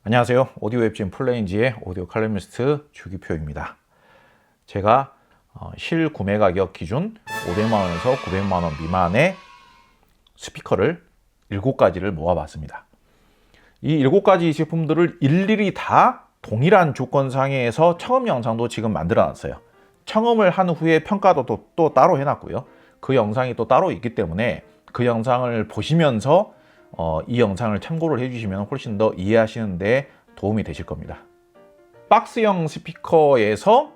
안녕하세요. 오디오 웹진 플레인지의 오디오 칼럼니스트 주기표입니다. 제가 실 구매 가격 기준 500만원에서 900만원 미만의 스피커를 7가지를 모아봤습니다. 이 7가지 제품들을 일일이 다 동일한 조건상에서 청음 영상도 지금 만들어놨어요. 청음을 한 후에 평가도 또 따로 해놨고요. 그 영상이 또 따로 있기 때문에 그 영상을 보시면서 이 영상을 참고를 해주시면 훨씬 더 이해하시는 데 도움이 되실 겁니다. 박스형 스피커에서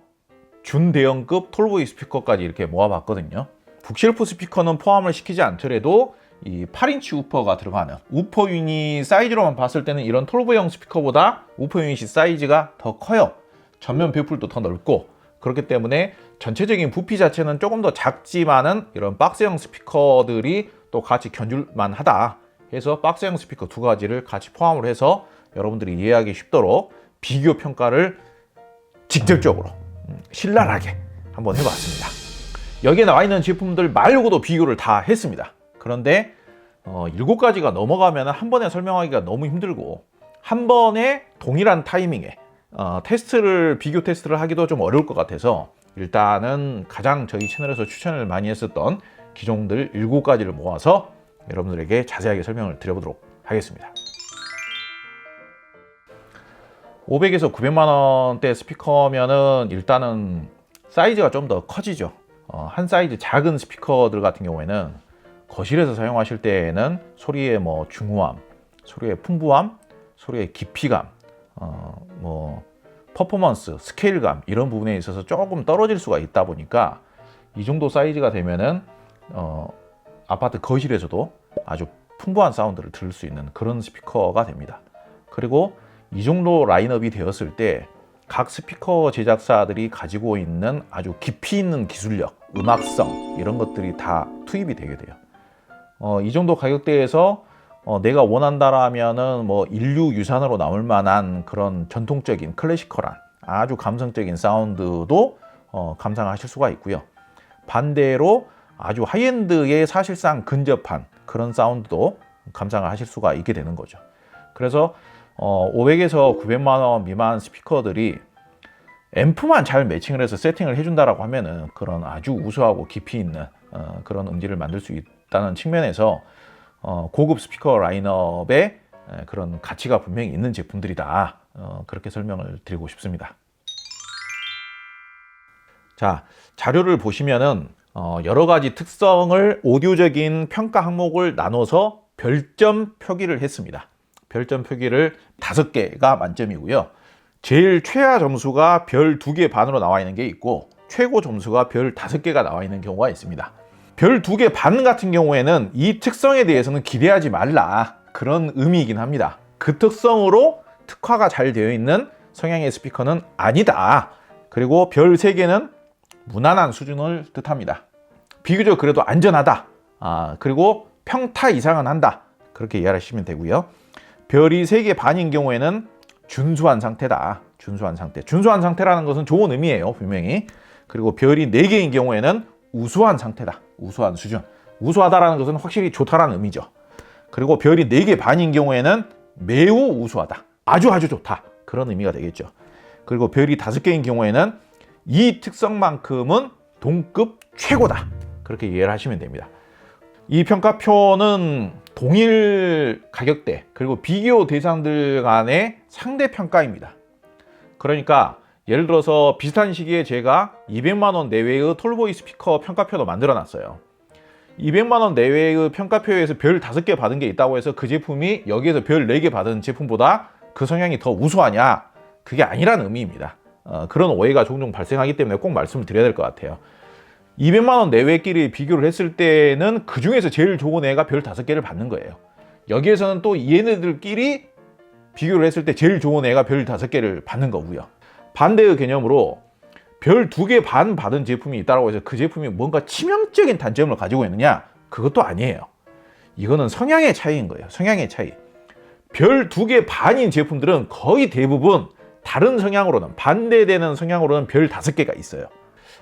준대형급 톨보이 스피커까지 이렇게 모아봤거든요. 북쉘프 스피커는 포함을 시키지 않더라도 이 8인치 우퍼가 들어가는 우퍼 유닛 사이즈로만 봤을 때는 이런 톨보이형 스피커보다 우퍼 유닛 사이즈가 더 커요. 전면 배풀도 더 넓고, 그렇기 때문에 전체적인 부피 자체는 조금 더 작지만은 이런 박스형 스피커들이 또 같이 견줄만 하다 해서 박스형 스피커 2가지를 같이 포함을 해서 여러분들이 이해하기 쉽도록 비교 평가를 직접적으로 신랄하게 한번 해봤습니다. 여기에 나와 있는 제품들 말고도 비교를 다 했습니다. 그런데 7가지가 넘어가면 한 번에 설명하기가 너무 힘들고, 한 번에 동일한 타이밍에 비교 테스트를 하기도 좀 어려울 것 같아서 일단은 가장 저희 채널에서 추천을 많이 했었던 기종들 7가지를 모아서 여러분들에게 자세하게 설명을 드려보도록 하겠습니다. 500에서 900만원대 스피커면은 일단은 사이즈가 좀 더 커지죠. 한 사이즈 작은 스피커들 같은 경우에는 거실에서 사용하실 때에는 소리의 중후함, 소리의 풍부함, 소리의 깊이감, 퍼포먼스, 스케일감 이런 부분에 있어서 조금 떨어질 수가 있다 보니까 이 정도 사이즈가 되면은 아파트 거실에서도 아주 풍부한 사운드를 들을 수 있는 그런 스피커가 됩니다. 그리고 이 정도 라인업이 되었을 때 각 스피커 제작사들이 가지고 있는 아주 깊이 있는 기술력, 음악성 이런 것들이 다 투입이 되게 돼요. 이 정도 가격대에서 내가 원한다라면은 인류 유산으로 남을 만한 그런 전통적인 클래시컬한 아주 감성적인 사운드도 감상하실 수가 있고요. 반대로 아주 하이엔드에 사실상 근접한 그런 사운드도 감상을 하실 수가 있게 되는 거죠. 그래서 500에서 900만원 미만 스피커들이 앰프만 잘 매칭을 해서 세팅을 해준다라고 하면은 그런 아주 우수하고 깊이 있는 그런 음질을 만들 수 있다는 측면에서 고급 스피커 라인업에 그런 가치가 분명히 있는 제품들이다. 그렇게 설명을 드리고 싶습니다. 자, 자료를 보시면은 여러 가지 특성을 오디오적인 평가 항목을 나눠서 별점 표기를 했습니다. 별점 표기를 5개가 만점이고요. 제일 최하 점수가 별 2개 반으로 나와 있는 게 있고, 최고 점수가 별 5개가 나와 있는 경우가 있습니다. 별 2개 반 같은 경우에는 이 특성에 대해서는 기대하지 말라, 그런 의미이긴 합니다. 그 특성으로 특화가 잘 되어 있는 성향의 스피커는 아니다. 그리고 별 3개는 무난한 수준을 뜻합니다. 비교적 그래도 안전하다. 그리고 평타 이상은 한다. 그렇게 이해하시면 되고요. 별이 3개 반인 경우에는 준수한 상태다. 준수한 상태. 준수한 상태라는 것은 좋은 의미예요, 분명히. 그리고 별이 4개인 경우에는 우수한 상태다. 우수한 수준. 우수하다라는 것은 확실히 좋다라는 의미죠. 그리고 별이 4개 반인 경우에는 매우 우수하다. 아주 좋다. 그런 의미가 되겠죠. 그리고 별이 5개인 경우에는 이 특성만큼은 동급 최고다. 그렇게 이해를 하시면 됩니다. 이 평가표는 동일 가격대 그리고 비교 대상들 간의 상대 평가입니다. 그러니까 예를 들어서 비슷한 시기에 제가 200만원 내외의 톨보이 스피커 평가표도 만들어 놨어요. 200만원 내외의 평가표에서 별 5개 받은 게 있다고 해서 그 제품이 여기에서 별 4개 받은 제품보다 그 성향이 더 우수하냐? 그게 아니라는 의미입니다. 그런 오해가 종종 발생하기 때문에 꼭 말씀을 드려야 될 것 같아요. 200만원 내외끼리 비교를 했을 때는 그 중에서 제일 좋은 애가 별 5개를 받는 거예요. 여기에서는 또 얘네들끼리 비교를 했을 때 제일 좋은 애가 별 5개를 받는 거고요. 반대의 개념으로 별 2개 반 받은 제품이 있다고 해서 그 제품이 뭔가 치명적인 단점을 가지고 있느냐? 그것도 아니에요. 이거는 성향의 차이인 거예요. 성향의 차이. 별 2개 반인 제품들은 거의 대부분 다른 성향으로는, 반대되는 성향으로는 별 5개가 있어요.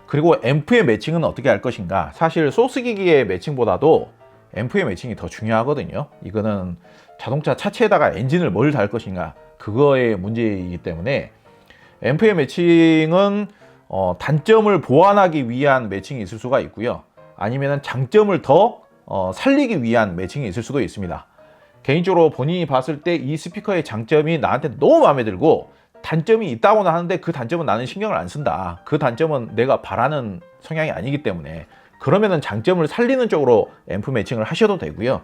그리고 앰프의 매칭은 어떻게 할 것인가? 사실 소스기기의 매칭보다도 앰프의 매칭이 더 중요하거든요. 이거는 자동차 차체에다가 엔진을 뭘 달 것인가, 그거의 문제이기 때문에 앰프의 매칭은 단점을 보완하기 위한 매칭이 있을 수가 있고요. 아니면 장점을 더 살리기 위한 매칭이 있을 수도 있습니다. 개인적으로 본인이 봤을 때 이 스피커의 장점이 나한테 너무 마음에 들고 단점이 있다고는 하는데 그 단점은 나는 신경을 안 쓴다. 그 단점은 내가 바라는 성향이 아니기 때문에 그러면은 장점을 살리는 쪽으로 앰프 매칭을 하셔도 되고요.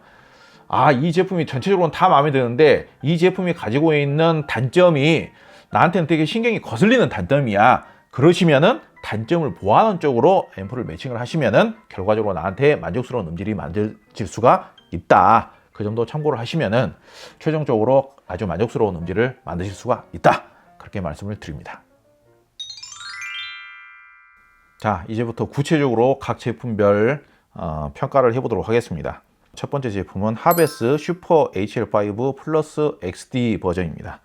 이 제품이 전체적으로 다 마음에 드는데 이 제품이 가지고 있는 단점이 나한테는 되게 신경이 거슬리는 단점이야. 그러시면은 단점을 보완하는 쪽으로 앰프를 매칭을 하시면은 결과적으로 나한테 만족스러운 음질이 만들어질 수가 있다. 그 정도 참고를 하시면은 최종적으로 아주 만족스러운 음질을 만드실 수가 있다. 그렇게 말씀을 드립니다. 자, 이제부터 구체적으로 각 제품별 평가를 해보도록 하겠습니다. 첫 번째 제품은 하베스 슈퍼 HL5 플러스 XD 버전입니다.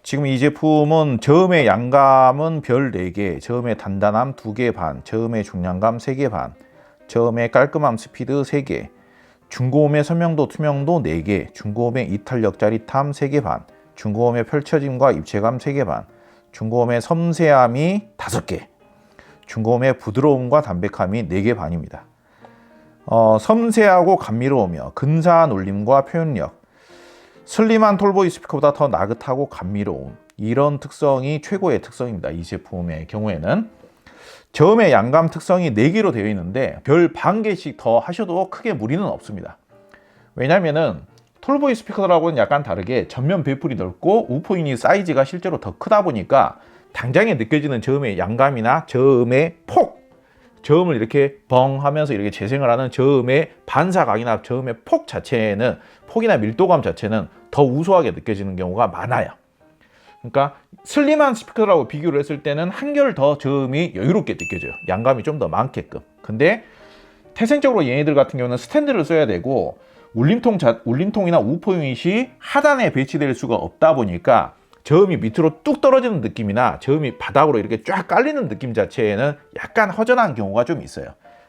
지금 이 제품은 저음의 양감은 별 4개, 저음의 단단함 2개 반, 저음의 중량감 3개 반, 저음의 깔끔함 스피드 3개, 중고음의 선명도 투명도 4개, 중고음의 이탈력 짜릿함 3개 반, 중고음의 펼쳐짐과 입체감 3개 반, 중고음의 섬세함이 5개, 중고음의 부드러움과 담백함이 4개 반입니다. 섬세하고 감미로우며 근사한 울림과 표현력, 슬림한 톨보이 스피커보다 더 나긋하고 감미로운 이런 특성이 최고의 특성입니다. 이 제품의 경우에는 저음의 양감 특성이 4개로 되어 있는데 별 반 개씩 더 하셔도 크게 무리는 없습니다. 왜냐면은 톨보이 스피커들하고는 약간 다르게 전면 베이풀이 넓고 우포인이 사이즈가 실제로 더 크다 보니까 당장에 느껴지는 저음의 양감이나 저음의 폭, 저음을 이렇게 벙 하면서 이렇게 재생을 하는 저음의 반사각이나 저음의 폭 자체는 폭이나 밀도감 자체는 더 우수하게 느껴지는 경우가 많아요. 그러니까 슬림한 스피커라고 비교를 했을 때는 한결 더 저음이 여유롭게 느껴져요. 양감이 좀 더 많게끔. 근데 태생적으로 얘네들 같은 경우는 스탠드를 써야 되고 울림통이나 우포 유닛이 하단에 배치될 수가 없다 보니까 저음이 밑으로 뚝 떨어지는 느낌이나 저음이 바닥으로 이렇게 쫙 깔리는 느낌 자체에는 약간 허전한 경우가 좀 있어요.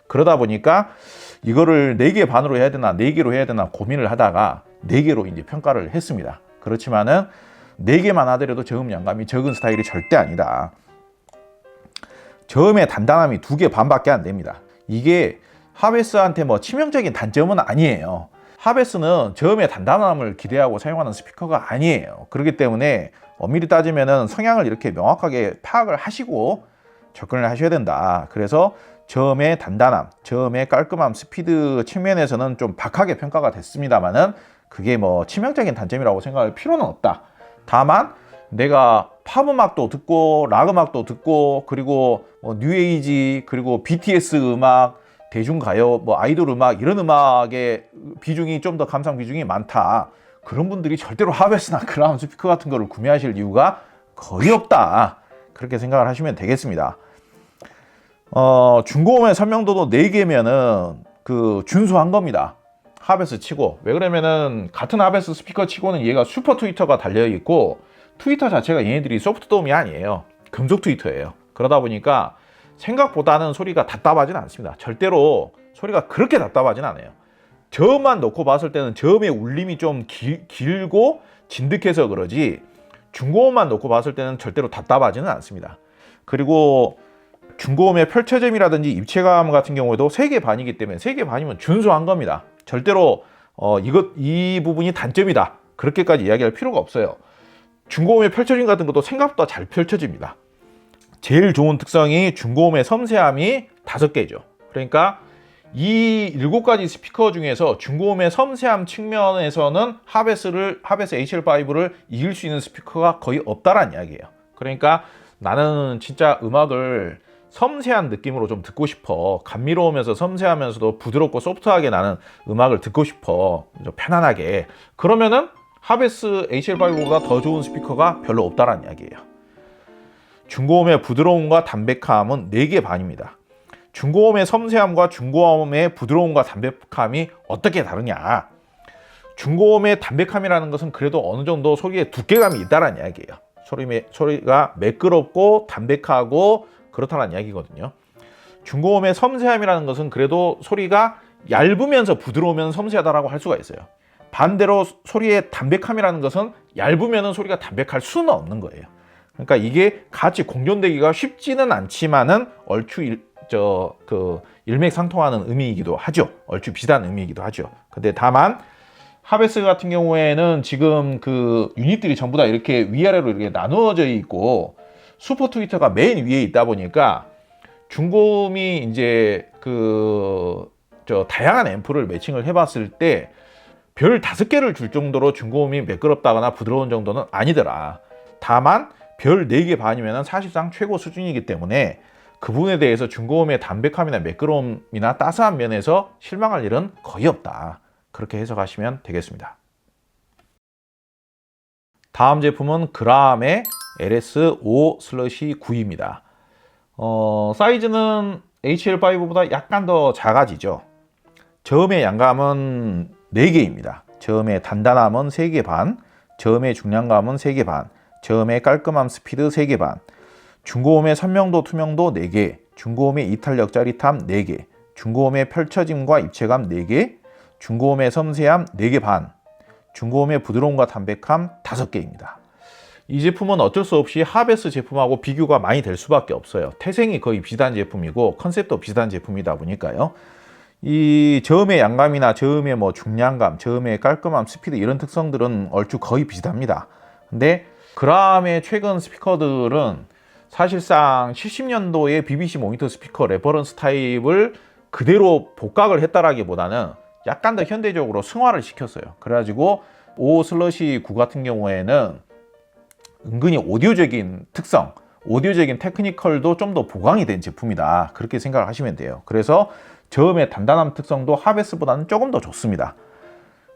그러다 보니까 이거를 4개 반으로 해야 되나 4개로 해야 되나 고민을 하다가 4개로 이제 평가를 했습니다. 그렇지만은 4개만 하더라도 저음 양감이 적은 스타일이 절대 아니다. 저음의 단단함이 2개 반밖에 안 됩니다. 이게 하베스한테 뭐 치명적인 단점은 아니에요. 하베스는 저음의 단단함을 기대하고 사용하는 스피커가 아니에요. 그렇기 때문에 엄밀히 따지면은 성향을 이렇게 명확하게 파악을 하시고 접근을 하셔야 된다. 그래서 저음의 단단함, 저음의 깔끔함, 스피드 측면에서는 좀 박하게 평가가 됐습니다만은 그게 뭐 치명적인 단점이라고 생각할 필요는 없다. 다만 내가 팝 음악도 듣고 락 음악도 듣고 그리고 뉴에이지 그리고 BTS 음악, 대중가요, 아이돌 음악 이런 음악의 비중이 좀 더 감상 비중이 많다. 그런 분들이 절대로 하베스나 크라운 스피커 같은 거를 구매하실 이유가 거의 없다. 그렇게 생각을 하시면 되겠습니다. 중고음의 선명도도 4개면은 준수한 겁니다. 하베스 치고. 왜 그러면은 같은 하베스 스피커 치고는 얘가 슈퍼 트위터가 달려있고 트위터 자체가 얘네들이 소프트 돔이 아니에요. 금속 트위터예요. 그러다 보니까 생각보다는 소리가 답답하진 않습니다. 절대로 소리가 그렇게 답답하진 않아요. 저음만 놓고 봤을 때는 저음의 울림이 좀 길고 진득해서 그러지 중고음만 놓고 봤을 때는 절대로 답답하지는 않습니다. 그리고 중고음의 펼쳐짐이라든지 입체감 같은 경우에도 3개 반이기 때문에 3개 반이면 준수한 겁니다. 절대로 이 부분이 단점이다. 그렇게까지 이야기할 필요가 없어요. 중고음의 펼쳐짐 같은 것도 생각보다 잘 펼쳐집니다. 제일 좋은 특성이 중고음의 섬세함이 5개죠. 그러니까 이 7가지 스피커 중에서 중고음의 섬세함 측면에서는 하베스 HL5를 이길 수 있는 스피커가 거의 없다라는 이야기예요. 그러니까 나는 진짜 음악을 섬세한 느낌으로 좀 듣고 싶어. 감미로우면서 섬세하면서도 부드럽고 소프트하게 나는 음악을 듣고 싶어. 좀 편안하게. 그러면은 하베스 HL5보다 더 좋은 스피커가 별로 없다라는 이야기예요. 중고음의 부드러움과 담백함은 4개 반입니다. 중고음의 섬세함과 중고음의 부드러움과 담백함이 어떻게 다르냐? 중고음의 담백함이라는 것은 그래도 어느 정도 소리의 두께감이 있다는 이야기예요. 소리가 매끄럽고 담백하고 그렇다는 이야기거든요. 중고음의 섬세함이라는 것은 그래도 소리가 얇으면서 부드러우면 섬세하다라고 할 수가 있어요. 반대로 소리의 담백함이라는 것은 얇으면 소리가 담백할 수는 없는 거예요. 그러니까 이게 같이 공존되기가 쉽지는 않지만은 얼추 일맥상통하는 의미이기도 하죠. 얼추 비슷한 의미이기도 하죠. 근데 다만 하베스 같은 경우에는 지금 그 유닛들이 전부 다 이렇게 위아래로 이렇게 나누어져 있고 슈퍼 트위터가 맨 위에 있다 보니까 중고음이 이제 다양한 앰프를 매칭을 해봤을 때 별 5개를 줄 정도로 중고음이 매끄럽다거나 부드러운 정도는 아니더라. 다만 별 4개 반이면 사실상 최고 수준이기 때문에 그 부분에 대해서 중고음의 담백함이나 매끄러움이나 따스한 면에서 실망할 일은 거의 없다. 그렇게 해석하시면 되겠습니다. 다음 제품은 그라함의 LS5/9입니다. 사이즈는 HL5보다 약간 더 작아지죠. 저음의 양감은 4개입니다. 저음의 단단함은 3개 반, 저음의 중량감은 3개 반, 저음의 깔끔함 스피드 3개 반, 중고음의 선명도 투명도 4개, 중고음의 이탈력 짜릿함 4개, 중고음의 펼쳐짐과 입체감 4개, 중고음의 섬세함 4개 반, 중고음의 부드러움과 담백함 5개입니다. 이 제품은 어쩔 수 없이 하베스 제품하고 비교가 많이 될 수밖에 없어요. 태생이 거의 비슷한 제품이고 컨셉도 비슷한 제품이다 보니까요. 이 저음의 양감이나 저음의 중량감, 저음의 깔끔함, 스피드 이런 특성들은 얼추 거의 비슷합니다. 근데 그라함의 최근 스피커들은 사실상 70년도의 BBC 모니터 스피커 레퍼런스 타입을 그대로 복각을 했다라기보다는 약간 더 현대적으로 승화를 시켰어요. 그래가지고 5/9 같은 경우에는 은근히 오디오적인 특성, 오디오적인 테크니컬도 좀 더 보강이 된 제품이다. 그렇게 생각을 하시면 돼요. 그래서 저음의 단단함 특성도 하베스보다는 조금 더 좋습니다.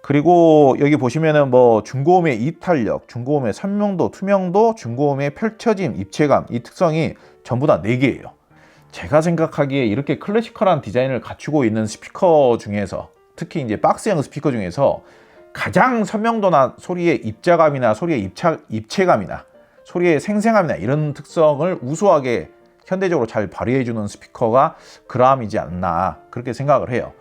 그리고 여기 보시면은 중고음의 이탈력, 중고음의 선명도, 투명도, 중고음의 펼쳐짐, 입체감 이 특성이 전부 다 4개예요. 제가 생각하기에 이렇게 클래시컬한 디자인을 갖추고 있는 스피커 중에서 특히 이제 박스형 스피커 중에서 가장 선명도나 소리의 입자감이나 소리의 입체감이나 소리의 생생함이나 이런 특성을 우수하게 현대적으로 잘 발휘해주는 스피커가 그라함이지 않나 그렇게 생각을 해요.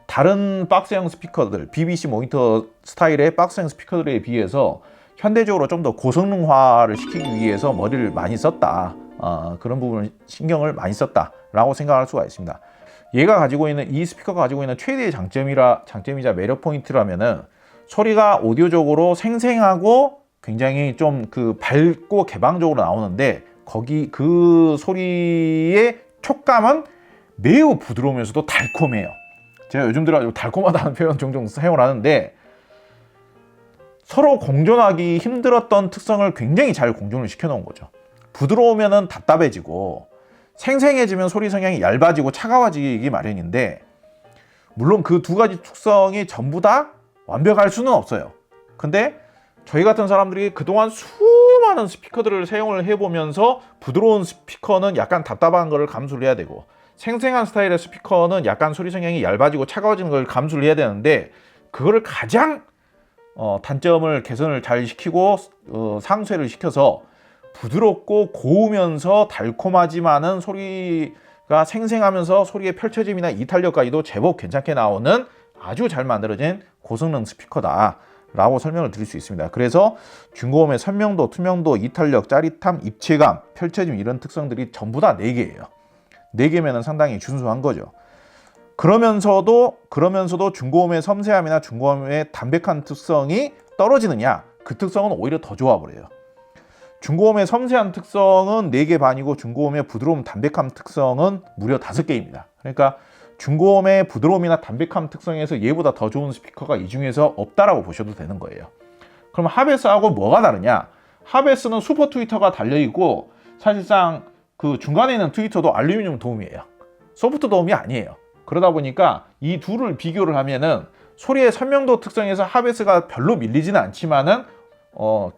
다른 박스형 스피커들, BBC 모니터 스타일의 박스형 스피커들에 비해서 현대적으로 좀 더 고성능화를 시키기 위해서 머리를 많이 썼다. 그런 부분을 신경을 많이 썼다라고 생각할 수가 있습니다. 얘가 가지고 있는 이 스피커가 가지고 있는 최대의 장점이자 매력 포인트라면은 소리가 오디오적으로 생생하고 굉장히 좀 밝고 개방적으로 나오는데 거기 그 소리의 촉감은 매우 부드러우면서도 달콤해요. 제가 요즘 들어 달콤하다는 표현 종종 사용을 하는데 서로 공존하기 힘들었던 특성을 굉장히 잘 공존을 시켜놓은 거죠. 부드러우면 답답해지고 생생해지면 소리 성향이 얇아지고 차가워지기 마련인데 물론 그 두 가지 특성이 전부 다 완벽할 수는 없어요. 근데 저희 같은 사람들이 그동안 수많은 스피커들을 사용을 해보면서 부드러운 스피커는 약간 답답한 걸 감수를 해야 되고 생생한 스타일의 스피커는 약간 소리 성향이 얇아지고 차가워지는 걸 감수를 해야 되는데 그거를 가장 단점을 개선을 잘 시키고 상쇄를 시켜서 부드럽고 고우면서 달콤하지만은 소리가 생생하면서 소리의 펼쳐짐이나 이탈력까지도 제법 괜찮게 나오는 아주 잘 만들어진 고성능 스피커다 라고 설명을 드릴 수 있습니다. 그래서 중고음의 선명도, 투명도, 이탈력, 짜릿함, 입체감, 펼쳐짐 이런 특성들이 전부 다 4개예요. 4개면 상당히 준수한 거죠. 그러면서도 중고음의 섬세함이나 중고음의 담백한 특성이 떨어지느냐? 그 특성은 오히려 더 좋아버려요. 중고음의 섬세한 특성은 4개 반이고 중고음의 부드러움, 담백함 특성은 무려 5개입니다. 그러니까 중고음의 부드러움이나 담백함 특성에서 얘보다 더 좋은 스피커가 이 중에서 없다라고 보셔도 되는 거예요. 그럼 하베스하고 뭐가 다르냐? 하베스는 슈퍼 트위터가 달려있고 사실상 그 중간에 있는 트위터도 알루미늄 도움이에요. 소프트 도움이 아니에요. 그러다 보니까 이 둘을 비교를 하면은 소리의 선명도 특성에서 하베스가 별로 밀리지는 않지만은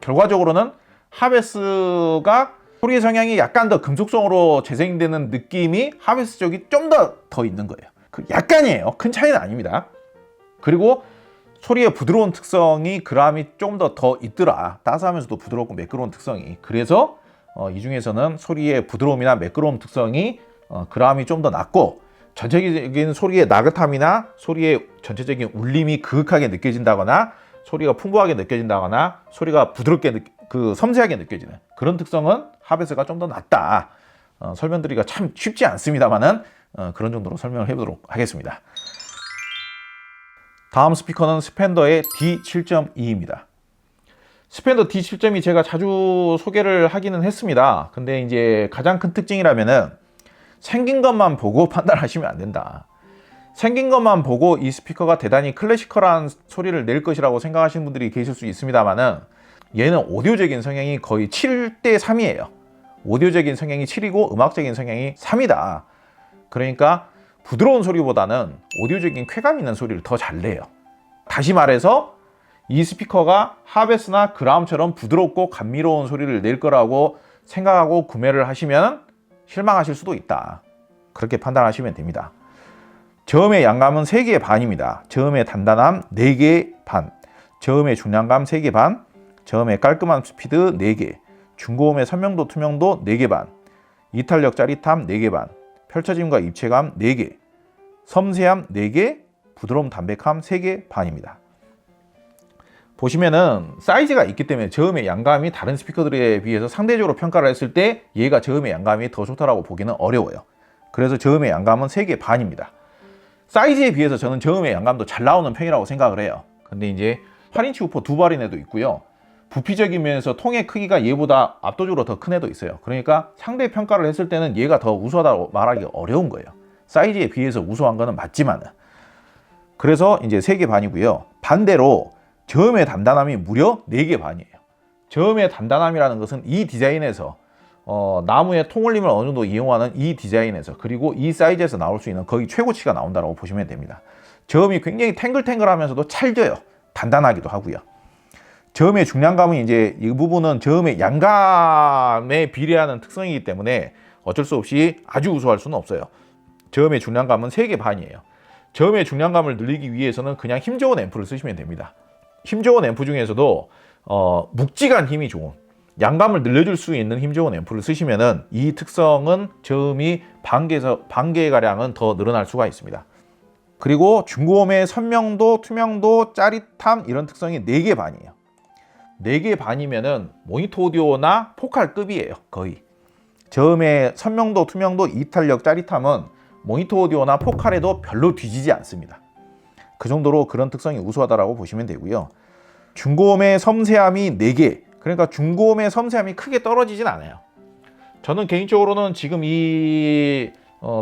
결과적으로는 하베스가 소리의 성향이 약간 더 금속성으로 재생되는 느낌이 하베스 쪽이 좀 더 있는 거예요. 약간이에요. 큰 차이는 아닙니다. 그리고 소리의 부드러운 특성이 그라함이 좀 더 있더라. 따스하면서도 부드럽고 매끄러운 특성이. 그래서 이 중에서는 소리의 부드러움이나 매끄러움 특성이 그라함이 좀 더 낮고 전체적인 소리의 나긋함이나 소리의 전체적인 울림이 그윽하게 느껴진다거나 소리가 풍부하게 느껴진다거나 소리가 부드럽게 섬세하게 느껴지는 그런 특성은 하베스가 좀 더 낫다. 설명드리기가 참 쉽지 않습니다만은 그런 정도로 설명을 해보도록 하겠습니다. 다음 스피커는 스펜더의 D7.2입니다. 스펜더 D7.2 제가 자주 소개를 하기는 했습니다. 근데 이제 가장 큰 특징이라면은 생긴 것만 보고 판단하시면 안 된다. 생긴 것만 보고 이 스피커가 대단히 클래시컬한 소리를 낼 것이라고 생각하시는 분들이 계실 수 있습니다만은 얘는 오디오적인 성향이 거의 7대 3이에요. 오디오적인 성향이 7이고 음악적인 성향이 3이다. 그러니까 부드러운 소리보다는 오디오적인 쾌감 있는 소리를 더 잘 내요. 다시 말해서 이 스피커가 하베스나 그라움처럼 부드럽고 감미로운 소리를 낼 거라고 생각하고 구매를 하시면 실망하실 수도 있다. 그렇게 판단하시면 됩니다. 저음의 양감은 3개 반입니다. 저음의 단단함 4개 반, 저음의 중량감 3개 반, 저음의 깔끔한 스피드 4개, 중고음의 선명도 투명도 4개 반, 이탈력 짜릿함 4개 반, 펼쳐짐과 입체감 4개, 섬세함 4개, 부드러움 담백함 3개 반입니다. 보시면은 사이즈가 있기 때문에 저음의 양감이 다른 스피커들에 비해서 상대적으로 평가를 했을 때 얘가 저음의 양감이 더 좋다라고 보기는 어려워요. 그래서 저음의 양감은 3개 반입니다. 사이즈에 비해서 저는 저음의 양감도 잘 나오는 편이라고 생각을 해요. 근데 이제 8인치 우퍼 2발인 애도 있고요. 부피적인 면에서 통의 크기가 얘보다 압도적으로 더 큰 애도 있어요. 그러니까 상대 평가를 했을 때는 얘가 더 우수하다고 말하기가 어려운 거예요. 사이즈에 비해서 우수한 거는 맞지만은. 그래서 이제 3개 반이고요. 반대로 저음의 단단함이 무려 4개 반이에요. 저음의 단단함이라는 것은 이 디자인에서 나무의 통울림을 어느 정도 이용하는 이 디자인에서 그리고 이 사이즈에서 나올 수 있는 거의 최고치가 나온다고 보시면 됩니다. 저음이 굉장히 탱글탱글하면서도 찰져요. 단단하기도 하고요. 저음의 중량감은 이제 이 부분은 저음의 양감에 비례하는 특성이기 때문에 어쩔 수 없이 아주 우수할 수는 없어요. 저음의 중량감은 3개 반이에요. 저음의 중량감을 늘리기 위해서는 그냥 힘 좋은 앰프를 쓰시면 됩니다. 힘 좋은 앰프 중에서도 묵직한 힘이 좋은 양감을 늘려줄 수 있는 힘 좋은 앰프를 쓰시면은 이 특성은 저음이 반개가량은 더 늘어날 수가 있습니다. 그리고 중고음의 선명도, 투명도, 짜릿함 이런 특성이 4개 반이에요. 4개 반이면은 모니터 오디오나 포칼급이에요. 거의. 저음의 선명도, 투명도, 이탈력, 짜릿함은 모니터 오디오나 포칼에도 별로 뒤지지 않습니다. 그 정도로 그런 특성이 우수하다고 보시면 되고요. 중고음의 섬세함이 4개. 그러니까 중고음의 섬세함이 크게 떨어지진 않아요. 저는 개인적으로는 지금 이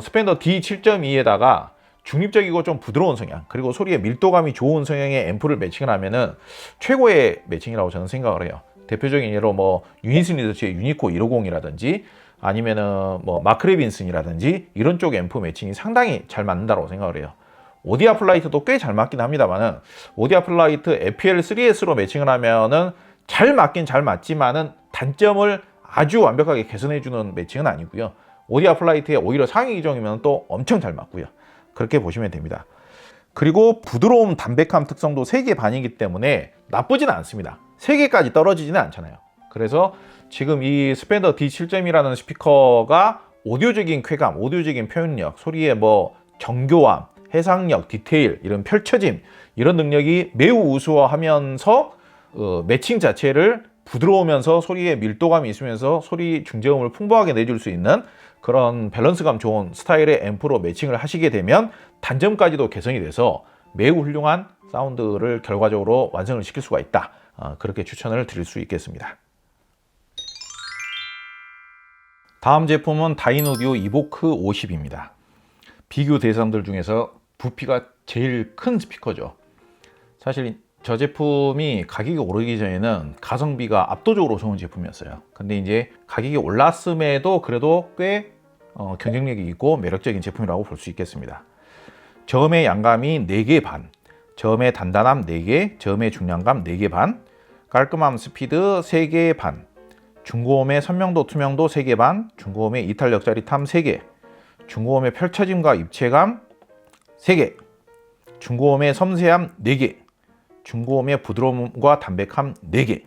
스펜더 D7.2에다가 중립적이고 좀 부드러운 성향 그리고 소리의 밀도감이 좋은 성향의 앰프를 매칭을 하면은 최고의 매칭이라고 저는 생각을 해요. 대표적인 예로 뭐 유니슨 리서치의 유니코 150이라든지 아니면은 뭐 마크레빈슨이라든지 이런 쪽 앰프 매칭이 상당히 잘 맞는다고 생각을 해요. 오디아플라이트도 꽤 잘 맞긴 합니다만은 오디아플라이트 FL3S로 매칭을 하면은 잘 맞긴 잘 맞지만은 단점을 아주 완벽하게 개선해주는 매칭은 아니고요. 오디아플라이트의 오히려 상위 기종이면 또 엄청 잘 맞고요. 그렇게 보시면 됩니다. 그리고 부드러움, 담백함 특성도 3개 반이기 때문에 나쁘진 않습니다. 3개까지 떨어지지는 않잖아요. 그래서 지금 이 스펜더 D7.2라는 스피커가 오디오적인 쾌감, 오디오적인 표현력, 소리의 뭐 정교함, 해상력, 디테일, 이런 펼쳐짐 이런 능력이 매우 우수하면서 매칭 자체를 부드러우면서 소리에 밀도감이 있으면서 소리 중저음을 풍부하게 내줄 수 있는 그런 밸런스감 좋은 스타일의 앰프로 매칭을 하시게 되면 단점까지도 개선이 돼서 매우 훌륭한 사운드를 결과적으로 완성을 시킬 수가 있다. 그렇게 추천을 드릴 수 있겠습니다. 다음 제품은 다이노디오 이보크 50입니다. 비교 대상들 중에서 부피가 제일 큰 스피커죠. 사실 저 제품이 가격이 오르기 전에는 가성비가 압도적으로 좋은 제품이었어요. 근데 이제 가격이 올랐음에도 그래도 꽤 경쟁력이 있고 매력적인 제품이라고 볼 수 있겠습니다. 저음의 양감이 4개 반, 저음의 단단함 4개, 저음의 중량감 4개 반, 깔끔함 스피드 3개 반, 중고음의 선명도 투명도 3개 반, 중고음의 이탈력 짜릿함 3개, 중고음의 펼쳐짐과 입체감 3개, 중고음의 섬세함 4개, 중고음의 부드러움과 담백함 4개.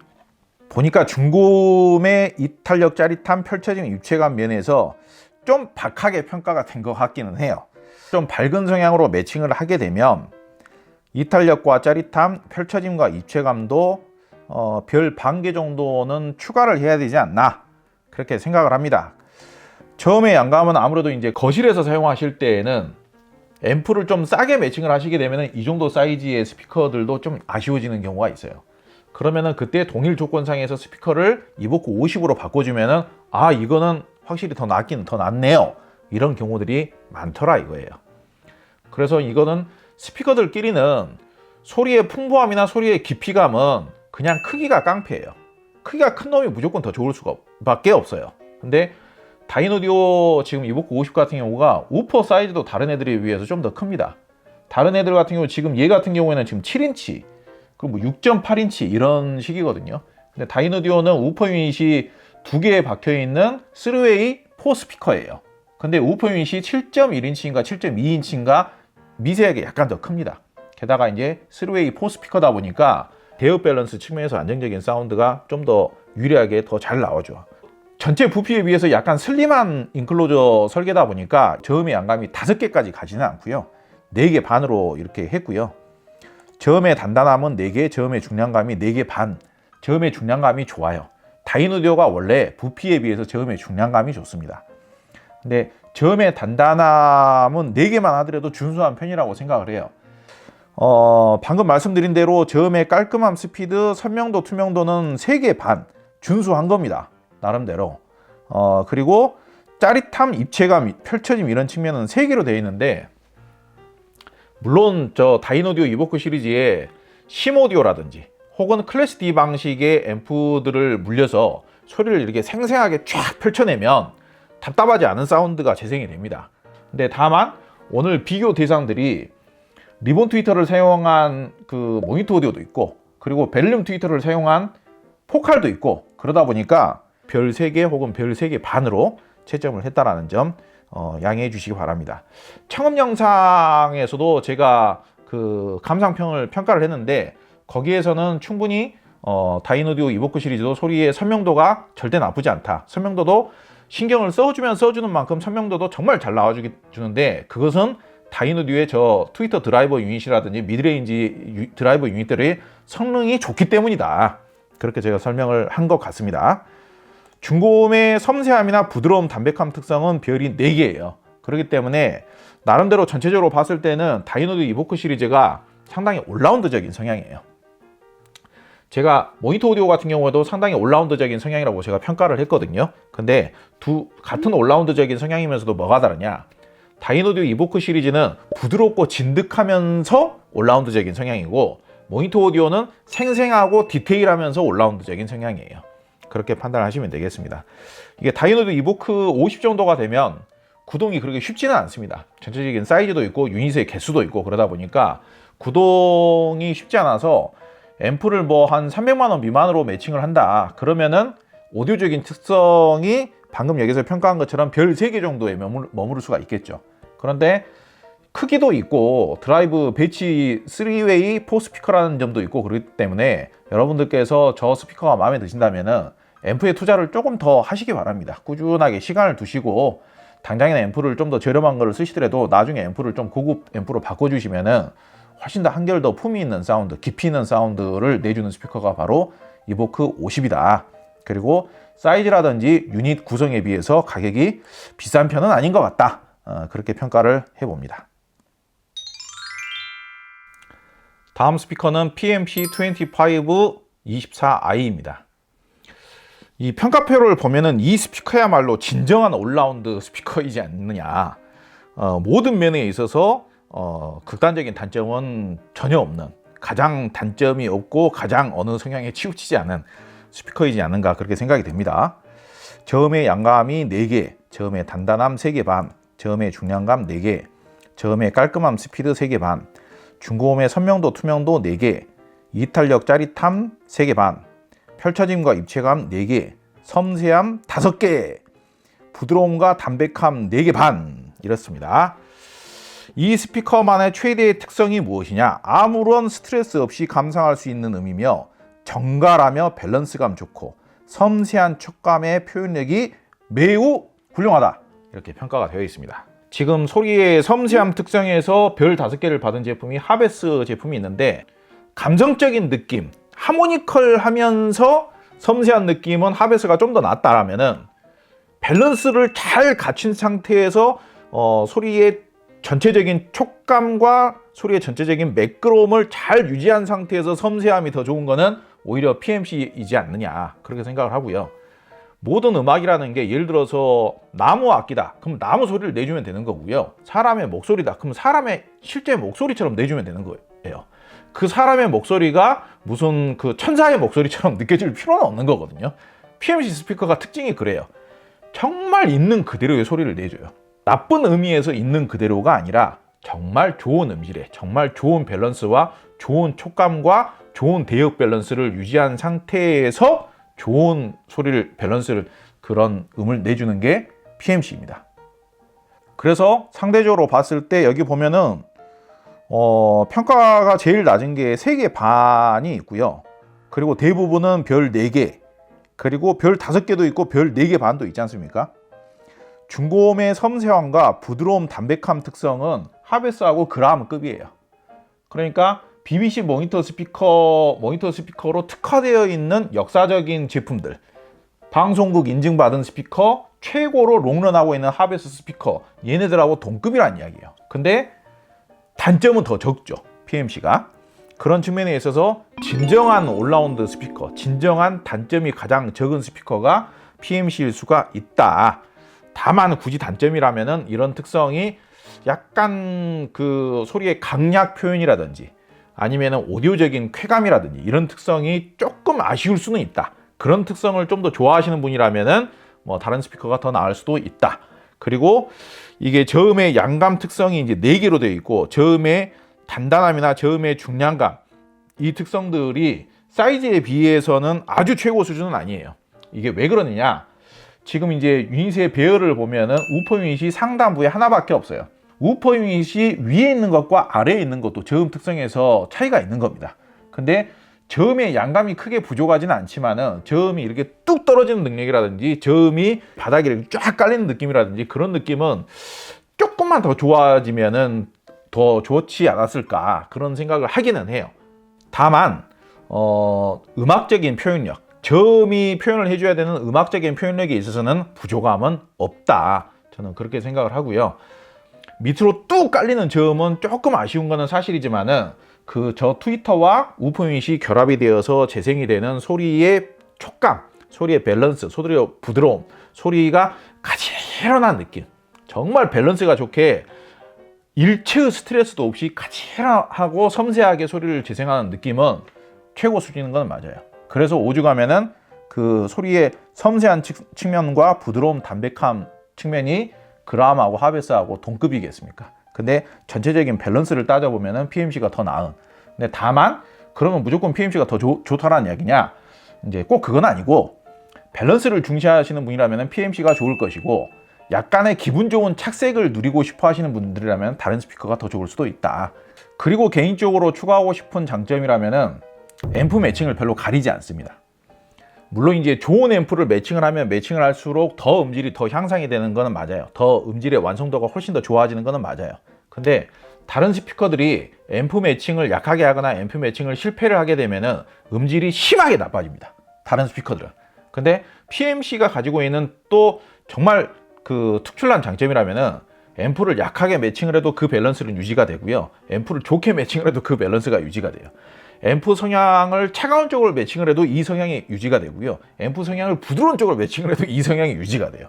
보니까 중고음의 이탈력 짜릿함, 펼쳐짐, 입체감 면에서 좀 박하게 평가가 된 것 같기는 해요. 좀 밝은 성향으로 매칭을 하게 되면 이탈력과 짜릿함, 펼쳐짐과 입체감도 별 반 개 정도는 추가를 해야 되지 않나 그렇게 생각을 합니다. 처음에 양감은 아무래도 이제 거실에서 사용하실 때에는 앰프를 좀 싸게 매칭을 하시게 되면 이 정도 사이즈의 스피커들도 좀 아쉬워지는 경우가 있어요. 그러면은 그때 동일 조건상에서 스피커를 이보크 50으로 바꿔주면은 아 이거는 확실히 더 낫긴 더 낫네요, 이런 경우들이 많더라 이거예요. 그래서 이거는 스피커들끼리는 소리의 풍부함이나 소리의 깊이감은 그냥 크기가 깡패예요. 크기가 큰 놈이 무조건 더 좋을 수가 밖에 없어요. 근데 다이노디오 지금 이보크 50 같은 경우가 우퍼 사이즈도 다른 애들에 비해서 좀 더 큽니다. 다른 애들 같은 경우 지금 얘 같은 경우에는 지금 7인치 그리고 뭐 6.8인치 이런 식이거든요. 근데 다이노디오는 우퍼 유닛이 두 개에 박혀 있는 3웨이 4 스피커예요. 근데 우퍼 유닛이 7.1인치인가 7.2인치인가 미세하게 약간 더 큽니다. 게다가 이제 3웨이 4 스피커다 보니까 대역 밸런스 측면에서 안정적인 사운드가 좀 더 유리하게 더 잘 나오죠. 전체 부피에 비해서 약간 슬림한 인클로저 설계다 보니까 저음의 양감이 5개까지 가지는 않고요. 4개 반으로 이렇게 했고요. 저음의 단단함은 4개, 저음의 중량감이 4개 반. 저음의 중량감이 좋아요. 다이노디오가 원래 부피에 비해서 저음의 중량감이 좋습니다. 근데 저음의 단단함은 4개만 하더라도 준수한 편이라고 생각을 해요. 방금 말씀드린 대로 저음의 깔끔함, 스피드, 선명도, 투명도는 3개 반 준수한 겁니다. 나름대로. 그리고 짜릿함, 입체감, 펼쳐짐 이런 측면은 3개로 되어 있는데 물론 저 다이노디오 이보크 시리즈에 심오디오라든지 혹은 클래스 D 방식의 앰프들을 물려서 소리를 이렇게 생생하게 쫙 펼쳐내면 답답하지 않은 사운드가 재생이 됩니다. 근데 다만 오늘 비교 대상들이 리본 트위터를 사용한 그 모니터 오디오도 있고 그리고 베를륨 트위터를 사용한 포칼도 있고 그러다 보니까 별 3개 혹은 별 3개 반으로 채점을 했다라는 점 양해해 주시기 바랍니다. 청음 영상에서도 제가 그 감상평을 평가를 했는데 거기에서는 충분히 다이노디오 이보크 시리즈도 소리의 선명도가 절대 나쁘지 않다. 선명도도 신경을 써주면 써주는 만큼 선명도도 정말 잘 나와주는데 그것은 다이노디오의 저 트위터 드라이버 유닛이라든지 미드레인지 드라이버 유닛들의 성능이 좋기 때문이다. 그렇게 제가 설명을 한 것 같습니다. 중고음의 섬세함이나 부드러움, 담백함 특성은 별이 4개예요. 그렇기 때문에 나름대로 전체적으로 봤을 때는 다이노디오 이보크 시리즈가 상당히 올라운드적인 성향이에요. 제가 모니터 오디오 같은 경우에도 상당히 올라운드적인 성향이라고 제가 평가를 했거든요. 근데 같은 올라운드적인 성향이면서도 뭐가 다르냐? 다이노디오 이보크 시리즈는 부드럽고 진득하면서 올라운드적인 성향이고 모니터 오디오는 생생하고 디테일하면서 올라운드적인 성향이에요. 그렇게 판단하시면 되겠습니다. 이게 다이노디오 이보크 50 정도가 되면 구동이 그렇게 쉽지는 않습니다. 전체적인 사이즈도 있고 유닛의 개수도 있고 그러다 보니까 구동이 쉽지 않아서 앰프를 뭐 한 300만 원 미만으로 매칭을 한다. 그러면은 오디오적인 특성이 방금 여기서 평가한 것처럼 별 3개 정도에 머무를 수가 있겠죠. 그런데 크기도 있고 드라이브 배치 3웨이 4 스피커라는 점도 있고 그렇기 때문에 여러분들께서 저 스피커가 마음에 드신다면은 앰프에 투자를 조금 더 하시기 바랍니다. 꾸준하게 시간을 두시고 당장에는 앰프를 좀 더 저렴한 거를 쓰시더라도 나중에 앰프를 좀 고급 앰프로 바꿔주시면은 훨씬 더 한결 더 품위 있는 사운드, 깊이 있는 사운드를 내주는 스피커가 바로 이보크 50이다. 그리고 사이즈라든지 유닛 구성에 비해서 가격이 비싼 편은 아닌 것 같다. 그렇게 평가를 해봅니다. 다음 스피커는 PMC2524i입니다. 이 평가표를 보면은 이 스피커야말로 진정한 올라운드 스피커이지 않느냐. 모든 면에 있어서 극단적인 단점은 전혀 없는, 가장 단점이 없고 가장 어느 성향에 치우치지 않은 스피커이지 않는가 그렇게 생각이 됩니다. 저음의 양감이 4개, 저음의 단단함 3개 반, 저음의 중량감 4개, 저음의 깔끔함 스피드 3개 반, 중고음의 선명도 투명도 4개, 이탈력 짜릿함 3개 반, 펼쳐짐과 입체감 4개, 섬세함 5개, 부드러움과 담백함 4개 반 이렇습니다. 이 스피커만의 최대의 특성이 무엇이냐? 아무런 스트레스 없이 감상할 수 있는 음이며 정갈하며 밸런스감 좋고 섬세한 촉감의 표현력이 매우 훌륭하다. 이렇게 평가가 되어 있습니다. 지금 소리의 섬세함 특성에서 별 5개를 받은 제품이 하베스 제품이 있는데, 감성적인 느낌, 하모니컬 하면서 섬세한 느낌은 하베스가 좀 더 낫다라면은, 밸런스를 잘 갖춘 상태에서 소리의 전체적인 촉감과 소리의 전체적인 매끄러움을 잘 유지한 상태에서 섬세함이 더 좋은 거는 오히려 PMC이지 않느냐, 그렇게 생각을 하고요. 모든 음악이라는 게 예를 들어서 나무 악기다, 그럼 나무 소리를 내주면 되는 거고요. 사람의 목소리다, 그럼 사람의 실제 목소리처럼 내주면 되는 거예요. 그 사람의 목소리가 무슨 그 천사의 목소리처럼 느껴질 필요는 없는 거거든요. PMC 스피커가 특징이 그래요. 정말 있는 그대로의 소리를 내줘요. 나쁜 의미에서 있는 그대로가 아니라 정말 좋은 음질에, 정말 좋은 밸런스와 좋은 촉감과 좋은 대역 밸런스를 유지한 상태에서 좋은 소리를, 밸런스를, 그런 음을 내주는 게 PMC입니다. 그래서 상대적으로 봤을 때 여기 보면은 평가가 제일 낮은 게 3개 반이 있고요. 그리고 대부분은 별 4개, 그리고 별 5개도 있고 별 4개 반도 있지 않습니까? 중고음의 섬세함과 부드러움, 담백함 특성은 하베스하고 그라함급이에요. 그러니까 BBC 모니터 스피커로 특화되어 있는 역사적인 제품들, 방송국 인증받은 스피커, 최고로 롱런하고 있는 하베스 스피커, 얘네들하고 동급이란 이야기예요. 근데 단점은 더 적죠, PMC가. 그런 측면에 있어서 진정한 올라운드 스피커, 진정한 단점이 가장 적은 스피커가 PMC일 수가 있다. 다만 굳이 단점이라면은 이런 특성이 약간 그 소리의 강약 표현이라든지 아니면은 오디오적인 쾌감이라든지 이런 특성이 조금 아쉬울 수는 있다. 그런 특성을 좀 더 좋아하시는 분이라면은 뭐 다른 스피커가 더 나을 수도 있다. 그리고 이게 저음의 양감 특성이 이제 4개로 되어 있고, 저음의 단단함이나 저음의 중량감, 이 특성들이 사이즈에 비해서는 아주 최고 수준은 아니에요. 이게 왜 그러느냐? 지금 이제 유닛의 배열을 보면은 우퍼 유닛이 상단부에 하나밖에 없어요. 우퍼 유닛이 위에 있는 것과 아래에 있는 것도 저음 특성에서 차이가 있는 겁니다. 근데 저음의 양감이 크게 부족하지는 않지만은 저음이 이렇게 뚝 떨어지는 능력이라든지 저음이 바닥에 이렇게 쫙 깔리는 느낌이라든지 그런 느낌은 조금만 더 좋아지면은 더 좋지 않았을까, 그런 생각을 하기는 해요. 다만 음악적인 표현력, 저음이 표현을 해줘야 되는 음악적인 표현력에 있어서는 부족함은 없다, 저는 그렇게 생각을 하고요. 밑으로 뚝 깔리는 저음은 조금 아쉬운 거는 사실이지만은 저 트위터와 우퍼 유닛이 결합이 되어서 재생이 되는 소리의 촉감, 소리의 밸런스, 소리의 부드러움, 소리가 가지런한 느낌, 정말 밸런스가 좋게 일체의 스트레스도 없이 가지런하고 섬세하게 소리를 재생하는 느낌은 최고 수준인 건 맞아요. 그래서 오죽하면은 그 소리의 섬세한 측면과 부드러움, 담백함 측면이 그라함하고 하베스하고 동급이겠습니까? 근데 전체적인 밸런스를 따져보면은 PMC가 더 나은. 근데 다만 그러면 무조건 PMC가 더 좋다라는 이야기냐? 이제 꼭 그건 아니고, 밸런스를 중시하시는 분이라면 PMC가 좋을 것이고, 약간의 기분 좋은 착색을 누리고 싶어 하시는 분들이라면 다른 스피커가 더 좋을 수도 있다. 그리고 개인적으로 추가하고 싶은 장점이라면은 앰프 매칭을 별로 가리지 않습니다. 물론 이제 좋은 앰프를 매칭을 하면 매칭을 할수록 더 음질이 더 향상이 되는 거는 맞아요. 더 음질의 완성도가 훨씬 더 좋아지는 거는 맞아요. 근데 다른 스피커들이 앰프 매칭을 약하게 하거나 앰프 매칭을 실패를 하게 되면은 음질이 심하게 나빠집니다, 다른 스피커들은. 근데 PMC가 가지고 있는 또 정말 그 특출난 장점이라면은 앰프를 약하게 매칭을 해도 그 밸런스는 유지가 되고요. 앰프를 좋게 매칭을 해도 그 밸런스가 유지가 돼요. 앰프 성향을 차가운 쪽으로 매칭을 해도 이 성향이 유지가 되고요. 앰프 성향을 부드러운 쪽으로 매칭을 해도 이 성향이 유지가 돼요.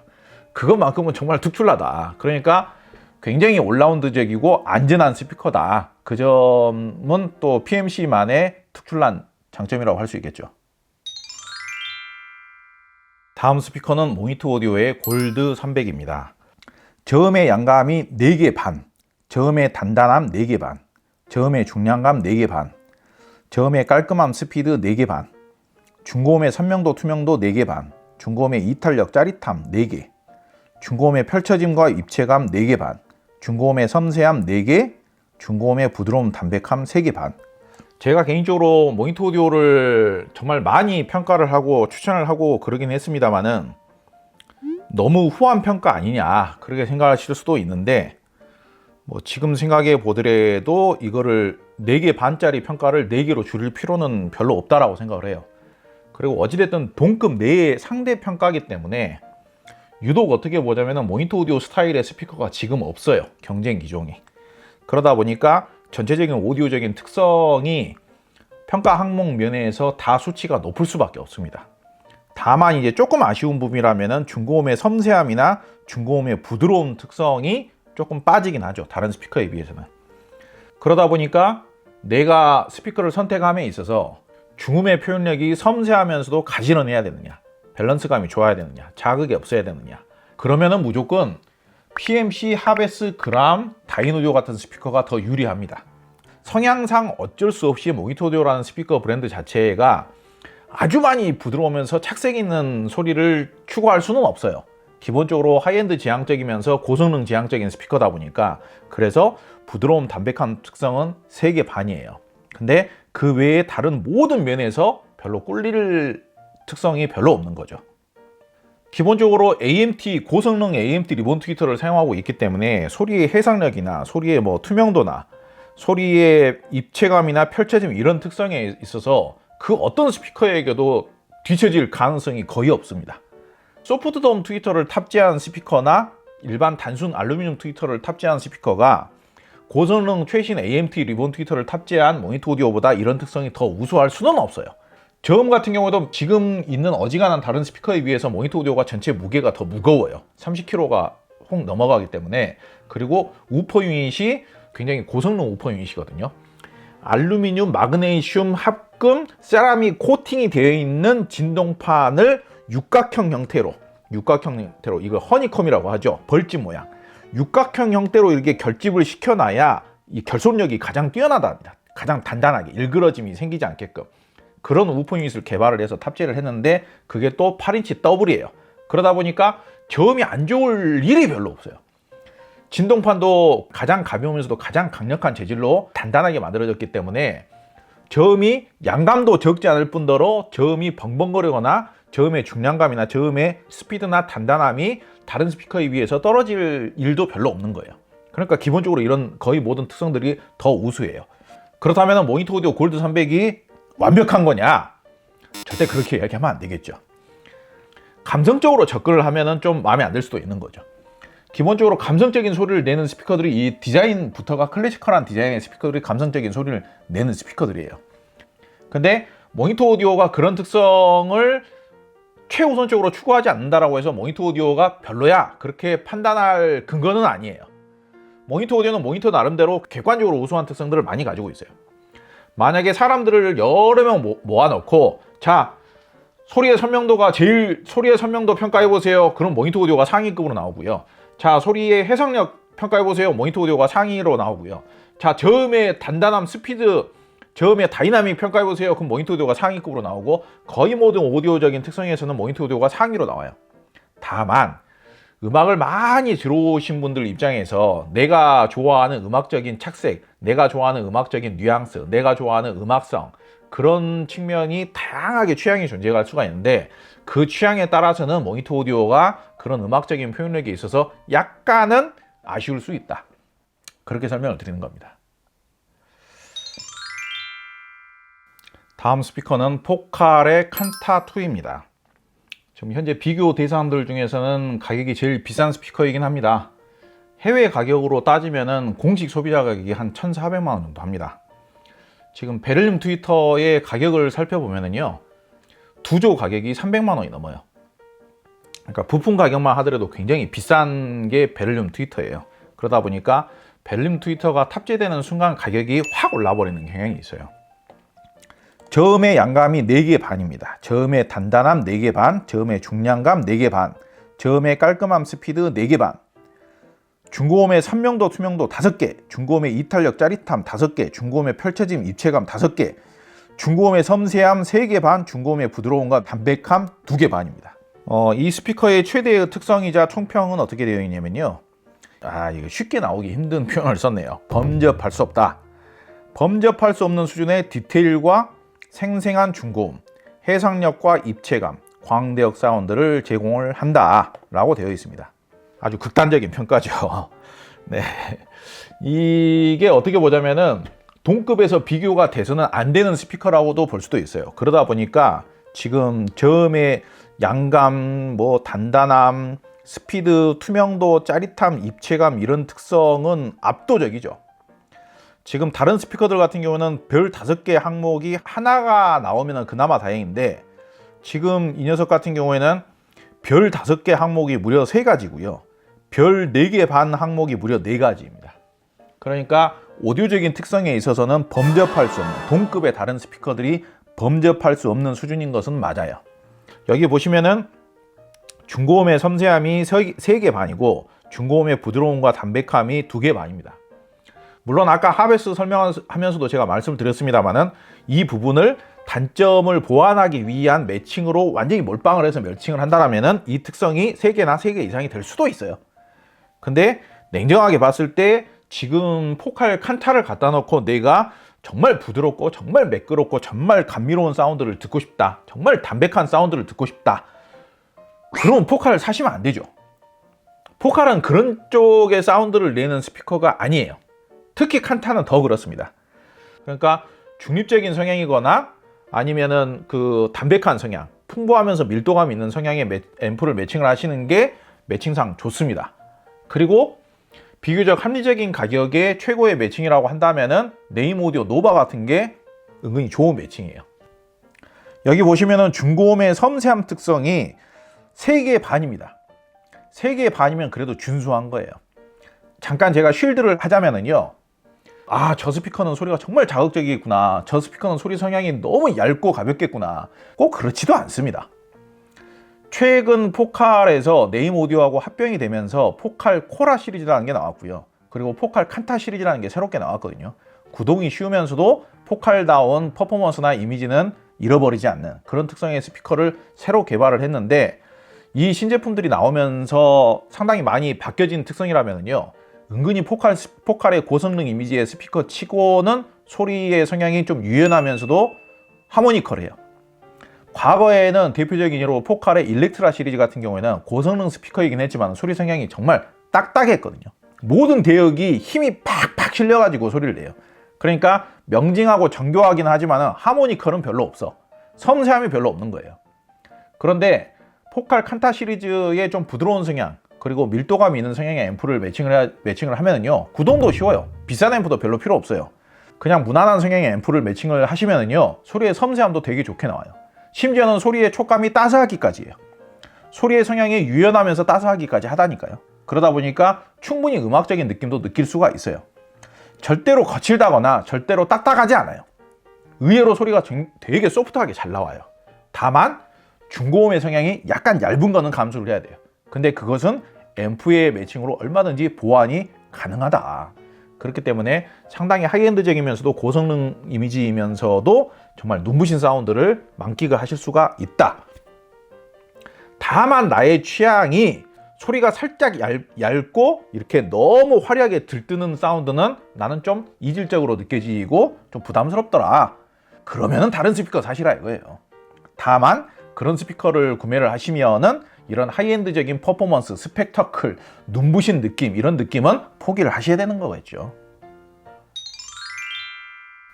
그것만큼은 정말 특출나다. 그러니까 굉장히 올라운드적이고 안전한 스피커다. 그 점은 또 PMC만의 특출난 장점이라고 할 수 있겠죠. 다음 스피커는 모니터 오디오의 골드 300입니다. 저음의 양감이 4개 반, 저음의 단단함 4개 반, 저음의 중량감 4개 반, 저음의 깔끔함 스피드 4개 반, 중고음의 선명도 투명도 4개 반, 중고음의 이탈력 짜릿함 4개, 중고음의 펼쳐짐과 입체감 4개 반, 중고음의 섬세함 4개, 중고음의 부드러움 담백함 3개 반. 제가 개인적으로 모니터 오디오를 정말 많이 평가를 하고 추천을 하고 그러긴 했습니다만은 너무 후한 평가 아니냐 그렇게 생각하실 수도 있는데, 뭐 지금 생각해 보더라도 이거를 4개 반짜리 평가를 4개로 줄일 필요는 별로 없다라고 생각을 해요. 그리고 어찌됐든 동급 내의 상대 평가이기 때문에 유독 어떻게 보자면 모니터 오디오 스타일의 스피커가 지금 없어요, 경쟁 기종이. 그러다 보니까 전체적인 오디오적인 특성이 평가 항목 면에서 다 수치가 높을 수밖에 없습니다. 다만 이제 조금 아쉬운 부분이라면은 중고음의 섬세함이나 중고음의 부드러운 특성이 조금 빠지긴 하죠, 다른 스피커에 비해서는. 그러다 보니까 내가 스피커를 선택함에 있어서 중음의 표현력이 섬세하면서도 가지런해야 되느냐, 밸런스감이 좋아야 되느냐, 자극이 없어야 되느냐, 그러면은 무조건 PMC, 하베스, 그람, 다이노디오 같은 스피커가 더 유리합니다. 성향상 어쩔 수 없이 모니터 오디오라는 스피커 브랜드 자체가 아주 많이 부드러우면서 착색 있는 소리를 추구할 수는 없어요. 기본적으로 하이엔드 지향적이면서 고성능 지향적인 스피커다 보니까, 그래서 부드러움, 담백한 특성은 3개 반이에요. 근데 그 외에 다른 모든 면에서 별로 꿀릴 특성이 별로 없는 거죠. 기본적으로 AMT, 고성능 AMT 리본 트위터를 사용하고 있기 때문에 소리의 해상력이나 소리의 투명도나 소리의 입체감이나 펼쳐짐 이런 특성에 있어서 그 어떤 스피커에게도 뒤처질 가능성이 거의 없습니다. 소프트돔 트위터를 탑재한 스피커나 일반 단순 알루미늄 트위터를 탑재한 스피커가 고성능 최신 AMT 리본 트위터를 탑재한 모니터 오디오보다 이런 특성이 더 우수할 수는 없어요. 저음 같은 경우도 지금 있는 어지간한 다른 스피커에 비해서 모니터 오디오가 전체 무게가 더 무거워요. 30kg가 혹 넘어가기 때문에. 그리고 우퍼 유닛이 굉장히 고성능 우퍼 유닛이거든요. 알루미늄, 마그네슘, 합금, 세라믹 코팅이 되어 있는 진동판을 육각형 형태로 이걸 허니컴이라고 하죠. 벌집 모양. 육각형 형태로 이렇게 결집을 시켜놔야 이 결속력이 가장 뛰어나답니다. 가장 단단하게 일그러짐이 생기지 않게끔. 그런 우퍼 유닛을 개발을 해서 탑재를 했는데 그게 또 8인치 더블이에요. 그러다 보니까 저음이 안 좋을 일이 별로 없어요. 진동판도 가장 가벼우면서도 가장 강력한 재질로 단단하게 만들어졌기 때문에 저음이 양감도 적지 않을 뿐더러 저음이 벙벙거리거나 저음의 중량감이나 저음의 스피드나 단단함이 다른 스피커에 비해서 떨어질 일도 별로 없는 거예요. 그러니까 기본적으로 이런 거의 모든 특성들이 더 우수해요. 그렇다면 모니터 오디오 골드 300이 완벽한 거냐? 절대 그렇게 이야기하면 안 되겠죠. 감성적으로 접근을 하면은 좀 마음에 안 들 수도 있는 거죠. 기본적으로 감성적인 소리를 내는 스피커들이, 이 디자인부터가 클래시컬한 디자인의 스피커들이 감성적인 소리를 내는 스피커들이에요. 근데 모니터 오디오가 그런 특성을 최우선적으로 추구하지 않는다라고 해서 모니터 오디오가 별로야 그렇게 판단할 근거는 아니에요. 모니터 오디오는 모니터 나름대로 객관적으로 우수한 특성들을 많이 가지고 있어요. 만약에 사람들을 여러 명 모아놓고, 자, 소리의 선명도 평가해보세요. 그럼 모니터 오디오가 상위급으로 나오고요. 자, 소리의 해상력 평가해보세요. 모니터 오디오가 상위로 나오고요. 자, 저음의 단단함, 스피드, 저음의 다이나믹 평가해보세요. 그럼 모니터 오디오가 상위급으로 나오고, 거의 모든 오디오적인 특성에서는 모니터 오디오가 상위로 나와요. 다만 음악을 많이 들어오신 분들 입장에서 내가 좋아하는 음악적인 착색, 내가 좋아하는 음악적인 뉘앙스, 내가 좋아하는 음악성, 그런 측면이 다양하게 취향이 존재할 수가 있는데, 그 취향에 따라서는 모니터 오디오가 그런 음악적인 표현력에 있어서 약간은 아쉬울 수 있다. 그렇게 설명을 드리는 겁니다. 다음 스피커는 포칼의 칸타2입니다. 지금 현재 비교 대상들 중에서는 가격이 제일 비싼 스피커이긴 합니다. 해외 가격으로 따지면은 공식 소비자 가격이 한 1,400만 원 정도 합니다. 지금 베를린 트위터의 가격을 살펴보면은요, 2조 가격이 300만 원이 넘어요. 그러니까 부품 가격만 하더라도 굉장히 비싼 게 베를린 트위터예요. 그러다 보니까 베를린 트위터가 탑재되는 순간 가격이 확 올라버리는 경향이 있어요. 저음의 양감이 4개 반입니다. 저음의 단단함 4개 반, 저음의 중량감 4개 반, 저음의 깔끔함 스피드 4개 반, 중고음의 선명도 투명도 5개, 중고음의 이탈력 짜릿함 5개, 중고음의 펼쳐짐 입체감 5개, 중고음의 섬세함 3개 반, 중고음의 부드러움과 담백함 2개 반입니다. 이 스피커의 최대의 특성이자 총평은 어떻게 되어 있냐면요, 이거 쉽게 나오기 힘든 표현을 썼네요. 범접할 수 없다. 범접할 수 없는 수준의 디테일과 생생한 중고음, 해상력과 입체감, 광대역 사운드를 제공을 한다라고 되어 있습니다. 아주 극단적인 평가죠. 네. 이게 어떻게 보자면은 동급에서 비교가 돼서는 안 되는 스피커라고도 볼 수도 있어요. 그러다 보니까 지금 저음의 양감, 뭐 단단함, 스피드, 투명도, 짜릿함, 입체감 이런 특성은 압도적이죠. 지금 다른 스피커들 같은 경우는 별 5개 항목이 하나가 나오면 그나마 다행인데 지금 이 녀석 같은 경우에는 별 5개 항목이 무려 3가지고요. 별 4개 반 항목이 무려 4가지입니다. 그러니까 오디오적인 특성에 있어서는 범접할 수 없는, 동급의 다른 스피커들이 범접할 수 없는 수준인 것은 맞아요. 여기 보시면은 중고음의 섬세함이 3개 반이고 중고음의 부드러움과 담백함이 2개 반입니다. 물론 아까 하베스 설명하면서도 제가 말씀을 드렸습니다만은 이 부분을 단점을 보완하기 위한 매칭으로 완전히 몰빵을 해서 매칭을 한다면은 이 특성이 3개나 3개 이상이 될 수도 있어요. 근데 냉정하게 봤을 때 지금 포칼 칸타를 갖다 놓고 내가 정말 부드럽고 정말 매끄럽고 정말 감미로운 사운드를 듣고 싶다, 정말 담백한 사운드를 듣고 싶다, 그럼 포칼을 사시면 안 되죠. 포칼은 그런 쪽의 사운드를 내는 스피커가 아니에요. 특히 칸타는 더 그렇습니다. 그러니까 중립적인 성향이거나 아니면은 그 담백한 성향, 풍부하면서 밀도감 있는 성향의 앰프를 매칭을 하시는 게 매칭상 좋습니다. 그리고 비교적 합리적인 가격의 최고의 매칭이라고 한다면은 네임 오디오 노바 같은 게 은근히 좋은 매칭이에요. 여기 보시면은 중고음의 섬세함 특성이 3개 반입니다. 3개 반이면 그래도 준수한 거예요. 잠깐 제가 쉴드를 하자면은요. 아, 저 스피커는 소리가 정말 자극적이겠구나. 저 스피커는 소리 성향이 너무 얇고 가볍겠구나. 꼭 그렇지도 않습니다. 최근 포칼에서 네임 오디오하고 합병이 되면서 포칼 코라 시리즈라는 게 나왔고요. 그리고 포칼 칸타 시리즈라는 게 새롭게 나왔거든요. 구동이 쉬우면서도 포칼다운 퍼포먼스나 이미지는 잃어버리지 않는 그런 특성의 스피커를 새로 개발을 했는데 이 신제품들이 나오면서 상당히 많이 바뀌어진 특성이라면요. 은근히 포칼의 고성능 이미지의 스피커 치고는 소리의 성향이 좀 유연하면서도 하모니컬해요. 과거에는 대표적인 예로 포칼의 일렉트라 시리즈 같은 경우에는 고성능 스피커이긴 했지만 소리 성향이 정말 딱딱했거든요. 모든 대역이 힘이 팍팍 실려가지고 소리를 내요. 그러니까 명징하고 정교하긴 하지만 하모니컬은 별로 없어. 섬세함이 별로 없는 거예요. 그런데 포칼 칸타 시리즈의 좀 부드러운 성향 그리고 밀도감 있는 성향의 앰프를 매칭을 하면은요, 구동도 쉬워요. 비싼 앰프도 별로 필요 없어요. 그냥 무난한 성향의 앰프를 매칭을 하시면은요, 소리의 섬세함도 되게 좋게 나와요. 심지어는 소리의 촉감이 따스하기까지 해요. 소리의 성향이 유연하면서 따스하기까지 하다니까요. 그러다 보니까 충분히 음악적인 느낌도 느낄 수가 있어요. 절대로 거칠다거나 절대로 딱딱하지 않아요. 의외로 소리가 되게 소프트하게 잘 나와요. 다만 중고음의 성향이 약간 얇은 거는 감수를 해야 돼요. 근데 그것은 앰프의 매칭으로 얼마든지 보완이 가능하다. 그렇기 때문에 상당히 하이엔드적이면서도 고성능 이미지이면서도 정말 눈부신 사운드를 만끽을 하실 수가 있다. 다만 나의 취향이 소리가 살짝 얇고 이렇게 너무 화려하게 들뜨는 사운드는 나는 좀 이질적으로 느껴지고 좀 부담스럽더라. 그러면은 다른 스피커 사시라 이거예요. 다만 그런 스피커를 구매를 하시면은 이런 하이엔드적인 퍼포먼스, 스펙터클, 눈부신 느낌 이런 느낌은 포기를 하셔야 되는 거겠죠.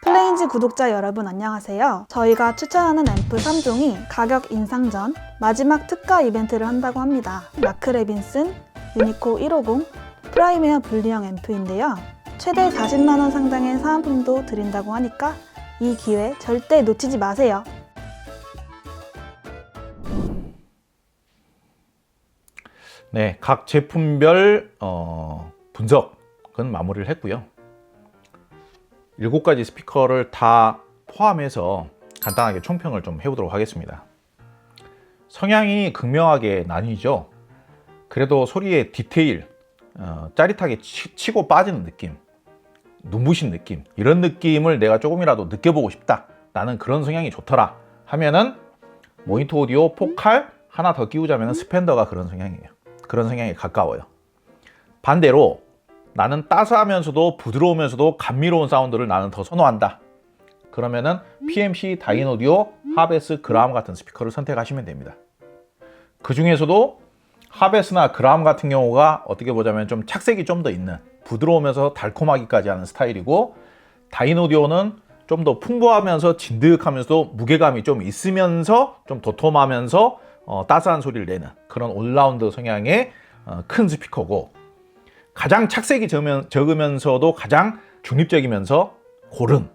플레인즈 구독자 여러분 안녕하세요. 저희가 추천하는 앰프 3종이 가격 인상 전 마지막 특가 이벤트를 한다고 합니다. 마크 레빈슨, 유니코 150, 프라이메어 분리형 앰프인데요. 최대 40만원 상당의 사은품도 드린다고 하니까 이 기회 절대 놓치지 마세요. 네, 각 제품별 분석은 마무리를 했고요. 7가지 스피커를 다 포함해서 간단하게 총평을 좀 해보도록 하겠습니다. 성향이 극명하게 나뉘죠. 그래도 소리의 디테일, 짜릿하게 치고 빠지는 느낌, 눈부신 느낌 이런 느낌을 내가 조금이라도 느껴보고 싶다, 나는 그런 성향이 좋더라 하면은 모니터 오디오 포칼 하나 더 끼우자면 스펜더가 그런 성향이에요. 그런 성향에 가까워요. 반대로 나는 따스하면서도 부드러우면서도 감미로운 사운드를 나는 더 선호한다. 그러면은 PMC 다이노디오, 하베스, 그라함 같은 스피커를 선택하시면 됩니다. 그 중에서도 하베스나 그람 같은 경우가 어떻게 보자면 좀 착색이 좀 더 있는, 부드러우면서 달콤하기까지 하는 스타일이고, 다이노디오는 좀 더 풍부하면서 진득하면서도 무게감이 좀 있으면서 좀 도톰하면서 따스한 소리를 내는 그런 올라운드 성향의 큰 스피커고, 가장 착색이 적으면서도 가장 중립적이면서 고른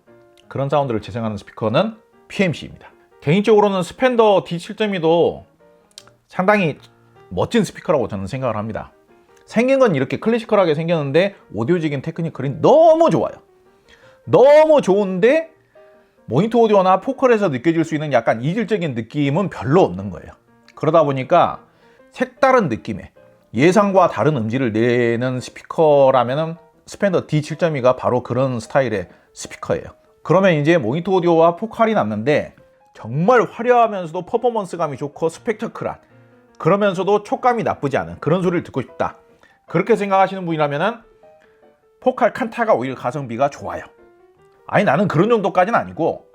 그런 사운드를 재생하는 스피커는 PMC입니다. 개인적으로는 스펜더 D7.2도 상당히 멋진 스피커라고 저는 생각을 합니다. 생긴 건 이렇게 클래시컬하게 생겼는데 오디오적인 테크니컬이 너무 좋아요. 너무 좋은데 모니터 오디오나 포컬에서 느껴질 수 있는 약간 이질적인 느낌은 별로 없는 거예요. 그러다 보니까 색다른 느낌의 예상과 다른 음질을 내는 스피커라면은 스펜더 D7.2가 바로 그런 스타일의 스피커예요. 그러면 이제 모니터 오디오와 포칼이 남는데, 정말 화려하면서도 퍼포먼스감이 좋고 스펙터클한, 그러면서도 촉감이 나쁘지 않은 그런 소리를 듣고 싶다, 그렇게 생각하시는 분이라면은 포칼 칸타가 오히려 가성비가 좋아요. 아니, 나는 그런 정도까지는 아니고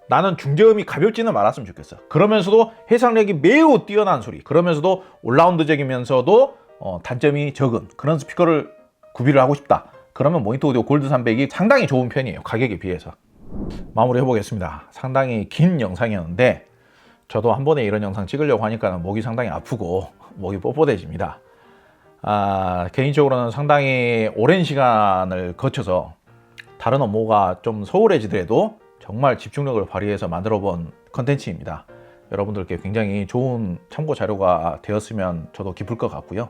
나는 중저음이 가볍지는 말았으면 좋겠어. 그러면서도 해상력이 매우 뛰어난 소리, 그러면서도 올라운드적이면서도 단점이 적은 그런 스피커를 구비를 하고 싶다, 그러면 모니터 오디오 골드 300이 상당히 좋은 편이에요, 가격에 비해서. 마무리 해보겠습니다. 상당히 긴 영상이었는데 저도 한 번에 이런 영상 찍으려고 하니까 목이 상당히 아프고 목이 뻣뻣해집니다. 개인적으로는 상당히 오랜 시간을 거쳐서 다른 업무가 좀 소홀해지더라도 정말 집중력을 발휘해서 만들어 본 컨텐츠입니다. 여러분들께 굉장히 좋은 참고 자료가 되었으면 저도 기쁠 것 같고요.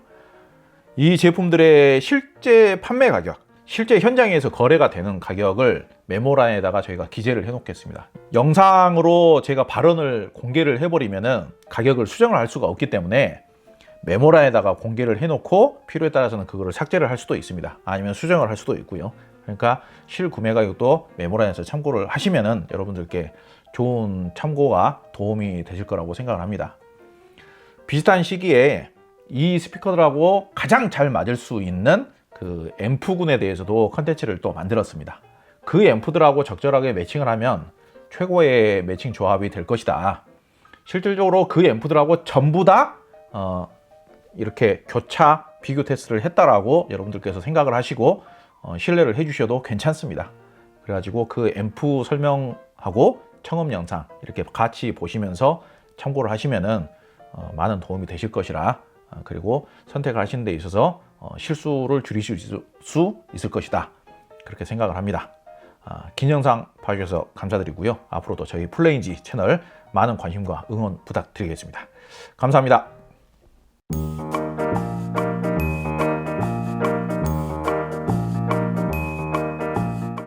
이 제품들의 실제 판매 가격, 실제 현장에서 거래가 되는 가격을 메모란에다가 저희가 기재를 해 놓겠습니다. 영상으로 제가 발언을 공개를 해버리면은 가격을 수정을 할 수가 없기 때문에 메모란에다가 공개를 해 놓고 필요에 따라서는 그거를 삭제를 할 수도 있습니다. 아니면 수정을 할 수도 있고요. 그러니까 실구매 가격도 메모란에서 참고를 하시면은 여러분들께 좋은 참고가 도움이 되실 거라고 생각을 합니다. 비슷한 시기에 이 스피커들하고 가장 잘 맞을 수 있는 그 앰프군에 대해서도 컨텐츠를 또 만들었습니다. 그 앰프들하고 적절하게 매칭을 하면 최고의 매칭 조합이 될 것이다. 실질적으로 그 앰프들하고 전부 다 이렇게 교차 비교 테스트를 했다라고 여러분들께서 생각을 하시고 신뢰를 해주셔도 괜찮습니다. 그래가지고 그 앰프 설명하고 청음 영상 이렇게 같이 보시면서 참고를 하시면은 많은 도움이 되실 것이라, 그리고 선택을 하시는 데 있어서 실수를 줄이실 수 있을 것이다, 그렇게 생각을 합니다. 긴 영상 봐주셔서 감사드리고요. 앞으로도 저희 플레인지 채널 많은 관심과 응원 부탁드리겠습니다. 감사합니다.